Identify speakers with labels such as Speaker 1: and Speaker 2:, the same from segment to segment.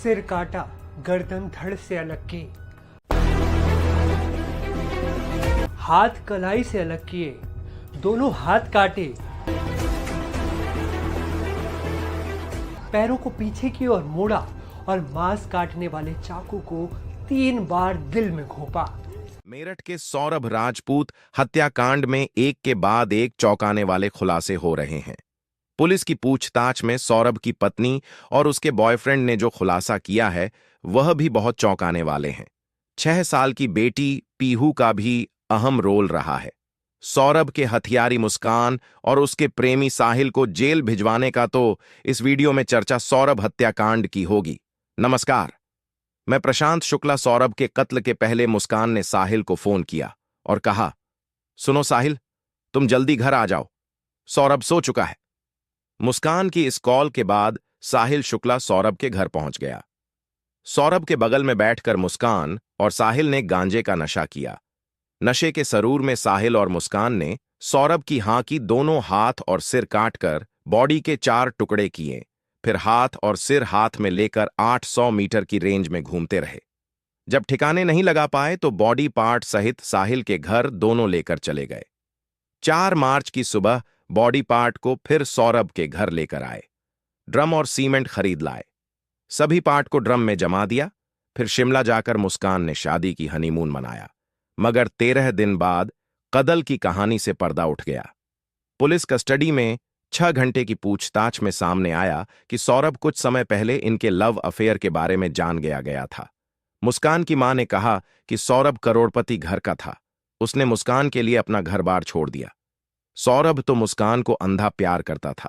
Speaker 1: सिर काटा, गर्दन धड़ से अलग की, हाथ कलाई से अलग किए, दोनों हाथ काटे, पैरों को पीछे की ओर मोड़ा और मांस काटने वाले चाकू को 3 बार दिल में घोंपा।
Speaker 2: मेरठ के सौरभ राजपूत हत्याकांड में एक के बाद एक चौंकाने वाले खुलासे हो रहे हैं। पुलिस की पूछताछ में सौरभ की पत्नी और उसके बॉयफ्रेंड ने जो खुलासा किया है वह भी बहुत चौंकाने वाले हैं। 6 साल की बेटी पीहू का भी अहम रोल रहा है। सौरभ के हथियारी मुस्कान और उसके प्रेमी साहिल को जेल भिजवाने का तो इस वीडियो में चर्चा सौरभ हत्याकांड की होगी। नमस्कार, मैं प्रशांत शुक्ला। सौरभ के कत्ल के पहले मुस्कान ने साहिल को फोन किया और कहा, सुनो साहिल, तुम जल्दी घर आ जाओ, सौरभ सो चुका है। मुस्कान की इस कॉल के बाद साहिल शुक्ला सौरभ के घर पहुंच गया। सौरभ के बगल में बैठकर मुस्कान और साहिल ने गांजे का नशा किया। नशे के सरूर में साहिल और मुस्कान ने सौरभ की की दोनों हाथ और सिर काटकर बॉडी के 4 टुकड़े किए, फिर हाथ और सिर हाथ में लेकर 800 मीटर की रेंज में घूमते रहे। जब ठिकाने नहीं लगा पाए तो बॉडी पार्ट सहित साहिल के घर दोनों लेकर चले गए। 4 मार्च की सुबह बॉडी पार्ट को फिर सौरभ के घर लेकर आए। ड्रम और सीमेंट खरीद लाए, सभी पार्ट को ड्रम में जमा दिया। फिर शिमला जाकर मुस्कान ने शादी की हनीमून मनाया। मगर 13 दिन बाद कत्ल की कहानी से पर्दा उठ गया। पुलिस कस्टडी में 6 घंटे की पूछताछ में सामने आया कि सौरभ कुछ समय पहले इनके लव अफेयर के बारे में जान गया था। मुस्कान की मां ने कहा कि सौरभ करोड़पति घर का था, उसने मुस्कान के लिए अपना घर बार छोड़ दिया। सौरभ तो मुस्कान को अंधा प्यार करता था।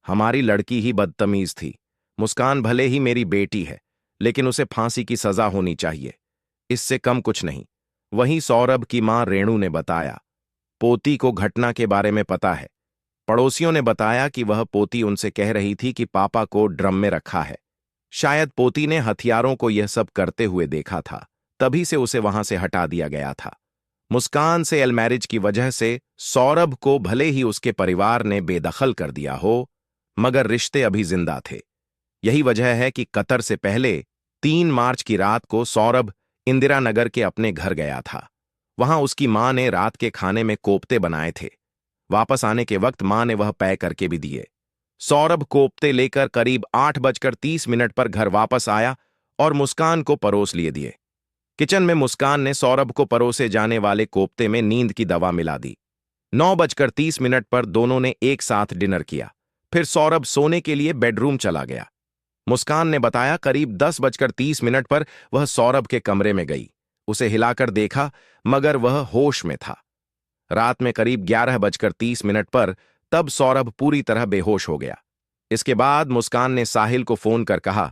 Speaker 2: हमारी लड़की ही बदतमीज थी। मुस्कान भले ही मेरी बेटी है, लेकिन उसे फांसी की सजा होनी चाहिए, इससे कम कुछ नहीं। वहीं सौरभ की मां रेणु ने बताया, पोती को घटना के बारे में पता है। पड़ोसियों ने बताया कि वह पोती उनसे कह रही थी कि पापा को ड्रम में रखा है। शायद पोती ने हथियारों को यह सब करते हुए देखा था, तभी से उसे वहां से हटा दिया गया था। मुस्कान से एल मैरिज की वजह से सौरभ को भले ही उसके परिवार ने बेदखल कर दिया हो, मगर रिश्ते अभी जिंदा थे। यही वजह है कि कतर से पहले 3 मार्च की रात को सौरभ इंदिरा नगर के अपने घर गया था। वहां उसकी मां ने रात के खाने में कोफ्ते बनाए थे। वापस आने के वक्त मां ने वह पैक करके भी दिए। सौरभ कोफ्ते लेकर करीब 8:30 पर घर वापस आया और मुस्कान को परोस लिए दिए। किचन में मुस्कान ने सौरभ को परोसे जाने वाले कोफ्ते में नींद की दवा मिला दी। 9:30 पर दोनों ने एक साथ डिनर किया। फिर सौरभ सोने के लिए बेडरूम चला गया। मुस्कान ने बताया करीब 10:30 पर वह सौरभ के कमरे में गई। उसे हिलाकर देखा, मगर वह होश में था। रात में करीब 11:30 पर तब सौरभ पूरी तरह बेहोश हो गया। इसके बाद मुस्कान ने साहिल को फोन कर कहा,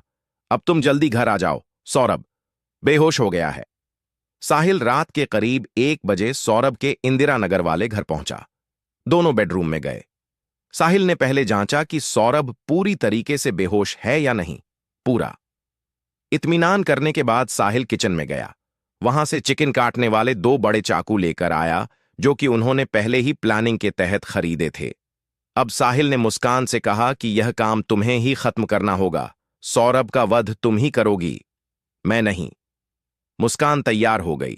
Speaker 2: अब तुम जल्दी घर आ जाओ, सौरभ बेहोश हो गया है। साहिल रात के करीब 1 बजे सौरभ के इंदिरा नगर वाले घर पहुंचा। दोनों बेडरूम में गए। साहिल ने पहले जांचा कि सौरभ पूरी तरीके से बेहोश है या नहीं। पूरा इत्मीनान करने के बाद साहिल किचन में गया। वहां से चिकन काटने वाले 2 बड़े चाकू लेकर आया, जो कि उन्होंने पहले ही प्लानिंग के तहत खरीदे थे। अब साहिल ने मुस्कान से कहा कि यह काम तुम्हें ही खत्म करना होगा, सौरभ का वध तुम ही करोगी, मैं नहीं। मुस्कान तैयार हो गई।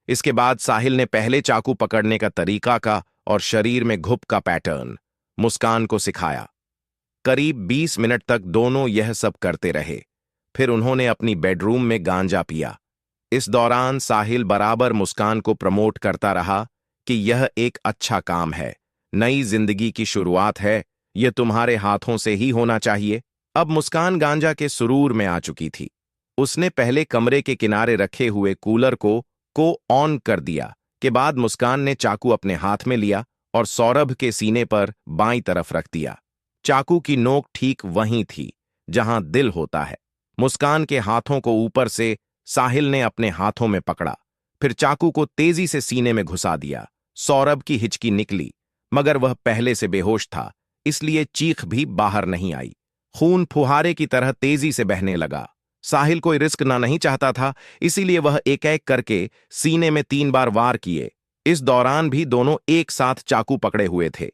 Speaker 2: इसके बाद साहिल ने पहले चाकू पकड़ने का तरीका का और शरीर में घुप का पैटर्न मुस्कान को सिखाया। करीब 20 मिनट तक दोनों यह सब करते रहे। फिर उन्होंने अपनी बेडरूम में गांजा पिया। इस दौरान साहिल बराबर मुस्कान को प्रमोट करता रहा कि यह एक अच्छा काम है, नई जिंदगी की शुरुआत है, यह तुम्हारे हाथों से ही होना चाहिए। अब मुस्कान गांजा के सुरूर में आ चुकी थी। उसने पहले कमरे के किनारे रखे हुए कूलर को ऑन कर दिया। के बाद मुस्कान ने चाकू अपने हाथ में लिया और सौरभ के सीने पर बाईं तरफ रख दिया। चाकू की नोक ठीक वहीं थी जहां दिल होता है। मुस्कान के हाथों को ऊपर से साहिल ने अपने हाथों में पकड़ा, फिर चाकू को तेजी से सीने में घुसा दिया। सौरभ की हिचकी निकली, मगर वह पहले से बेहोश था, इसलिए चीख भी बाहर नहीं आई। खून फुहारे की तरह तेजी से बहने लगा। साहिल कोई रिस्क ना नहीं चाहता था, इसीलिए वह एक एक करके सीने में 3 बार वार किए। इस दौरान भी दोनों एक साथ चाकू पकड़े हुए थे।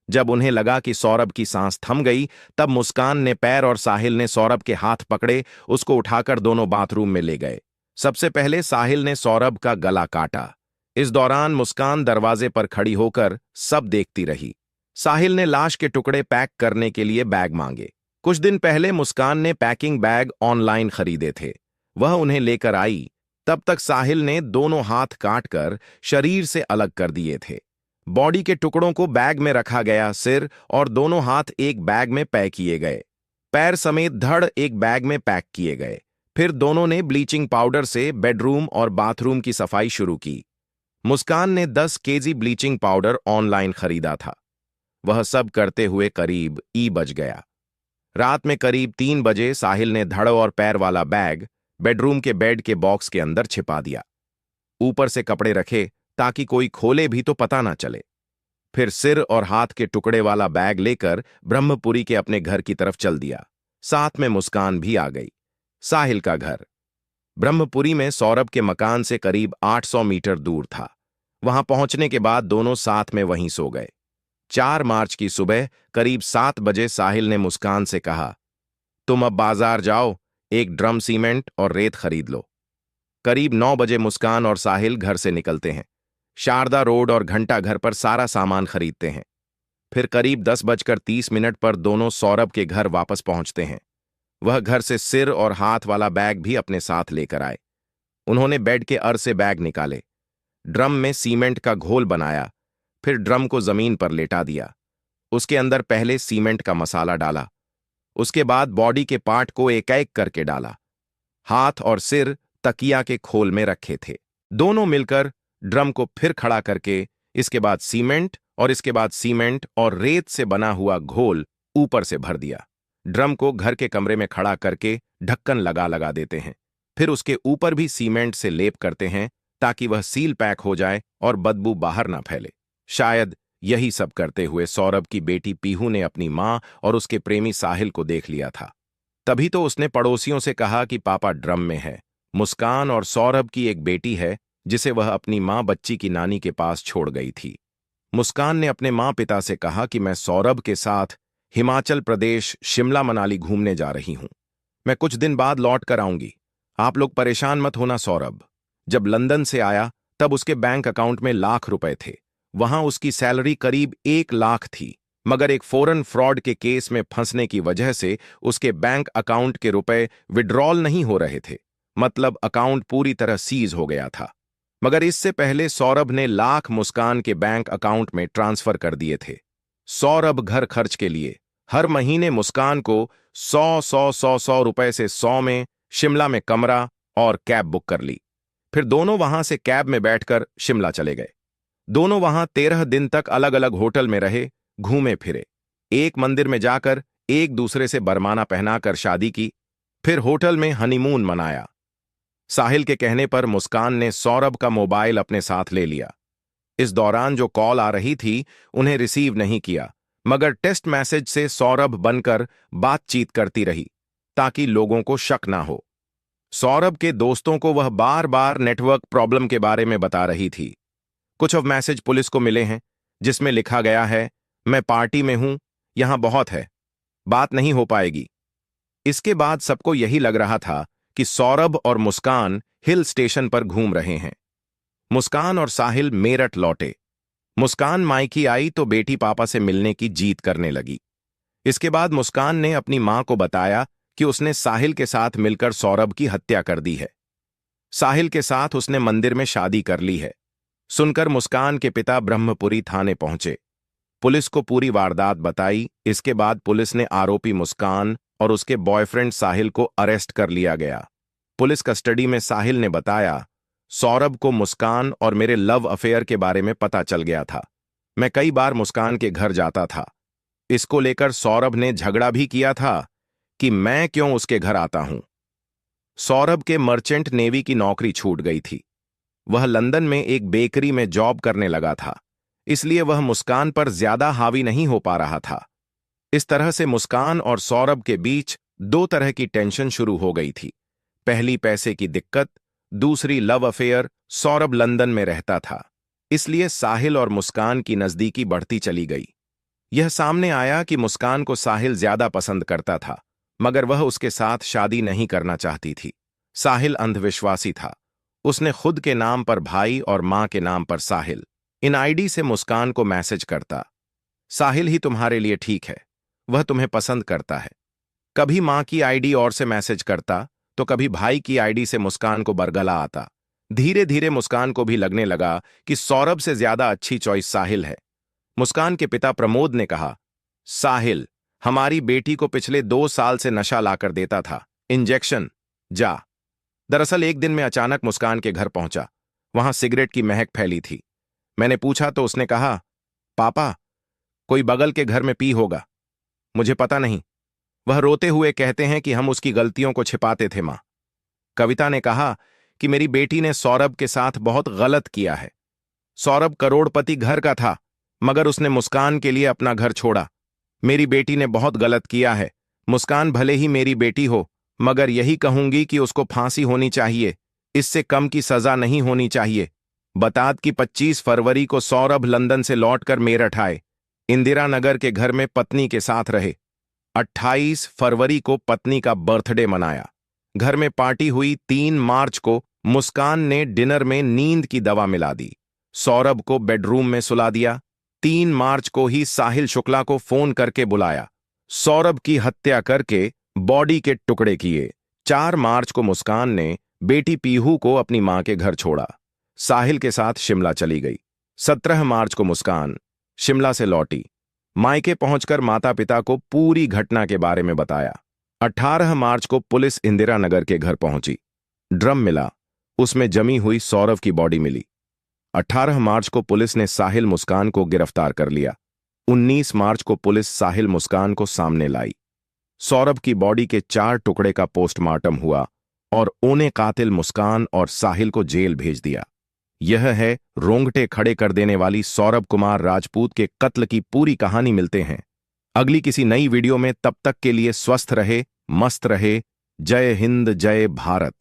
Speaker 2: जब उन्हें लगा कि सौरभ की सांस थम गई, तब मुस्कान ने पैर और साहिल ने सौरभ के हाथ पकड़े उसको उठाकर दोनों बाथरूम में ले गए। सबसे पहले साहिल ने सौरभ का गला काटा। इस दौरान मुस्कान दरवाजे पर खड़ी होकर सब देखती रही। साहिल ने लाश के टुकड़े पैक करने के लिए बैग मांगे। कुछ दिन पहले मुस्कान ने पैकिंग बैग ऑनलाइन खरीदे थे, वह उन्हें लेकर आई। तब तक साहिल ने दोनों हाथ काटकर शरीर से अलग कर दिए थे। बॉडी के टुकड़ों को बैग में रखा गया, सिर और दोनों हाथ एक बैग में पैक किए गए, पैर समेत धड़ एक बैग में पैक किए गए। फिर दोनों ने ब्लीचिंग पाउडर से बेडरूम और बाथरूम की सफाई शुरू की। मुस्कान ने 10 केजी ब्लीचिंग पाउडर ऑनलाइन खरीदा था। वह सब करते हुए करीब बज गया। रात में करीब 3 बजे साहिल ने धड़ और पैर वाला बैग बेडरूम के बेड के बॉक्स के अंदर छिपा दिया। ऊपर से कपड़े रखे ताकि कोई खोले भी तो पता ना चले। फिर सिर और हाथ के टुकड़े वाला बैग लेकर ब्रह्मपुरी के अपने घर की तरफ चल दिया। साथ में मुस्कान भी आ गई। साहिल का घर ब्रह्मपुरी में सौरभ के मकान से करीब 800 मीटर दूर था। वहां पहुंचने के बाद दोनों साथ में वहीं सो गए। 4 मार्च की सुबह करीब 7 बजे साहिल ने मुस्कान से कहा, तुम अब बाजार जाओ, एक ड्रम सीमेंट और रेत खरीद लो। करीब 9 बजे मुस्कान और साहिल घर से निकलते हैं। शारदा रोड और घंटा घर पर सारा सामान खरीदते हैं। फिर करीब 10:30 पर दोनों सौरभ के घर वापस पहुंचते हैं। वह घर से सिर और हाथ वाला बैग भी अपने साथ लेकर आए। उन्होंने बेड के अर से बैग निकाले, ड्रम में सीमेंट का घोल बनाया, फिर ड्रम को जमीन पर लेटा दिया। उसके अंदर पहले सीमेंट का मसाला डाला, उसके बाद बॉडी के पार्ट को एक एक करके डाला। हाथ और सिर तकिया के खोल में रखे थे। दोनों मिलकर ड्रम को फिर खड़ा करके इसके बाद सीमेंट और इसके बाद सीमेंट और रेत से बना हुआ घोल ऊपर से भर दिया। ड्रम को घर के कमरे में खड़ा करके ढक्कन लगा लगा देते हैं। फिर उसके ऊपर भी सीमेंट से लेप करते हैं ताकि वह सील पैक हो जाए और बदबू बाहर ना फैले। शायद यही सब करते हुए सौरभ की बेटी पीहू ने अपनी मां और उसके प्रेमी साहिल को देख लिया था। तभी तो उसने पड़ोसियों से कहा कि पापा ड्रम में है। मुस्कान और सौरभ की एक बेटी है जिसे वह अपनी मां बच्ची की नानी के पास छोड़ गई थी। मुस्कान ने अपने मां पिता से कहा कि मैं सौरभ के साथ हिमाचल प्रदेश शिमला मनाली घूमने जा रही हूं। मैं कुछ दिन बाद लौट कर आऊंगी, आप लोग परेशान मत होना। सौरभ जब लंदन से आया तब उसके बैंक अकाउंट में लाख रुपए थे। वहां उसकी सैलरी करीब 1 लाख थी, मगर एक फॉरेन फ्रॉड के केस में फंसने की वजह से उसके बैंक अकाउंट के रुपए विड्रॉल नहीं हो रहे थे। मतलब अकाउंट पूरी तरह सीज हो गया था। मगर इससे पहले सौरभ ने लाख मुस्कान के बैंक अकाउंट में ट्रांसफर कर दिए थे। सौरभ घर खर्च के लिए हर महीने मुस्कान को 100 रुपए से 100 में शिमला में कमरा और कैब बुक कर ली। फिर दोनों वहां से कैब में बैठकर शिमला चले गए। दोनों वहां 13 दिन तक अलग अलग होटल में रहे, घूमे फिरे। एक मंदिर में जाकर एक दूसरे से बरमाना पहनाकर शादी की। फिर होटल में हनीमून मनाया। साहिल के कहने पर मुस्कान ने सौरभ का मोबाइल अपने साथ ले लिया। इस दौरान जो कॉल आ रही थी उन्हें रिसीव नहीं किया, मगर टेक्स्ट मैसेज से सौरभ बनकर बातचीत करती रही ताकि लोगों को शक ना हो। सौरभ के दोस्तों को वह बार बार नेटवर्क प्रॉब्लम के बारे में बता रही थी। कुछ ऑफ मैसेज पुलिस को मिले हैं जिसमें लिखा गया है, मैं पार्टी में हूं, यहां बहुत है, बात नहीं हो पाएगी। इसके बाद सबको यही लग रहा था कि सौरभ और मुस्कान हिल स्टेशन पर घूम रहे हैं। मुस्कान और साहिल मेरठ लौटे। मुस्कान मायकी आई तो बेटी पापा से मिलने की जीत करने लगी। इसके बाद मुस्कान ने अपनी मां को बताया कि उसने साहिल के साथ मिलकर सौरभ की हत्या कर दी है। साहिल के साथ उसने मंदिर में शादी कर ली है। सुनकर मुस्कान के पिता ब्रह्मपुरी थाने पहुंचे। पुलिस को पूरी वारदात बताई। इसके बाद पुलिस ने आरोपी मुस्कान और उसके बॉयफ्रेंड साहिल को अरेस्ट कर लिया गया। पुलिस कस्टडी में साहिल ने बताया, सौरभ को मुस्कान और मेरे लव अफेयर के बारे में पता चल गया था। मैं कई बार मुस्कान के घर जाता था। इसको लेकर सौरभ ने झगड़ा भी किया था कि मैं क्यों उसके घर आता हूं। सौरभ के मर्चेंट नेवी की नौकरी छूट गई थी। वह लंदन में एक बेकरी में जॉब करने लगा था, इसलिए वह मुस्कान पर ज्यादा हावी नहीं हो पा रहा था। इस तरह से मुस्कान और सौरभ के बीच 2 तरह की टेंशन शुरू हो गई थी। पहली पैसे की दिक्कत, दूसरी लव अफेयर। सौरभ लंदन में रहता था, इसलिए साहिल और मुस्कान की नजदीकी बढ़ती चली गई। यह सामने आया कि मुस्कान को साहिल ज्यादा पसंद करता था, मगर वह उसके साथ शादी नहीं करना चाहती थी। साहिल अंधविश्वासी था। उसने खुद के नाम पर भाई और मां के नाम पर साहिल इन आईडी से मुस्कान को मैसेज करता। साहिल ही तुम्हारे लिए ठीक है, वह तुम्हें पसंद करता है। कभी मां की आईडी और से मैसेज करता तो कभी भाई की आईडी से मुस्कान को बरगला आता। धीरे धीरे मुस्कान को भी लगने लगा कि सौरभ से ज्यादा अच्छी चॉइस साहिल है। मुस्कान के पिता प्रमोद ने कहा, साहिल हमारी बेटी को पिछले 2 साल से नशा लाकर देता था, इंजेक्शन, जा। दरअसल एक दिन मैं अचानक मुस्कान के घर पहुंचा। वहां सिगरेट की महक फैली थी। मैंने पूछा तो उसने कहा, पापा कोई बगल के घर में पी होगा, मुझे पता नहीं। वह रोते हुए कहते हैं कि हम उसकी गलतियों को छिपाते थे मां। कविता ने कहा कि मेरी बेटी ने सौरभ के साथ बहुत गलत किया है। सौरभ करोड़पति घर का था, मगर उसने मुस्कान के लिए अपना घर छोड़ा। मेरी बेटी ने बहुत गलत किया है। मुस्कान भले ही मेरी बेटी हो, मगर यही कहूंगी कि उसको फांसी होनी चाहिए, इससे कम की सजा नहीं होनी चाहिए। बतात कि 25 फरवरी को सौरभ लंदन से लौटकर मेरठ आए, इंदिरा नगर के घर में पत्नी के साथ रहे। 28 फरवरी को पत्नी का बर्थडे मनाया। घर में पार्टी हुई। 3 मार्च को मुस्कान ने डिनर में नींद की दवा मिला दी, सौरभ को बेडरूम में सुला दिया। 3 मार्च को ही साहिल शुक्ला को फोन करके बुलाया, सौरभ की हत्या करके बॉडी के टुकड़े किए। 4 मार्च को मुस्कान ने बेटी पीहू को अपनी मां के घर छोड़ा, साहिल के साथ शिमला चली गई। 17 मार्च को मुस्कान शिमला से लौटी। मायके पहुंचकर माता पिता को पूरी घटना के बारे में बताया। 18 मार्च को पुलिस इंदिरा नगर के घर पहुंची। ड्रम मिला, उसमें जमी हुई सौरभ की बॉडी मिली। 18 मार्च को पुलिस ने साहिल मुस्कान को गिरफ्तार कर लिया। 19 मार्च को पुलिस साहिल मुस्कान को सामने लाई। सौरभ की बॉडी के 4 टुकड़े का पोस्टमार्टम हुआ और ओने कातिल मुस्कान और साहिल को जेल भेज दिया। यह है रोंगटे खड़े कर देने वाली सौरभ कुमार राजपूत के कत्ल की पूरी कहानी। मिलते हैं अगली किसी नई वीडियो में, तब तक के लिए स्वस्थ रहे, मस्त रहे। जय हिंद, जय भारत।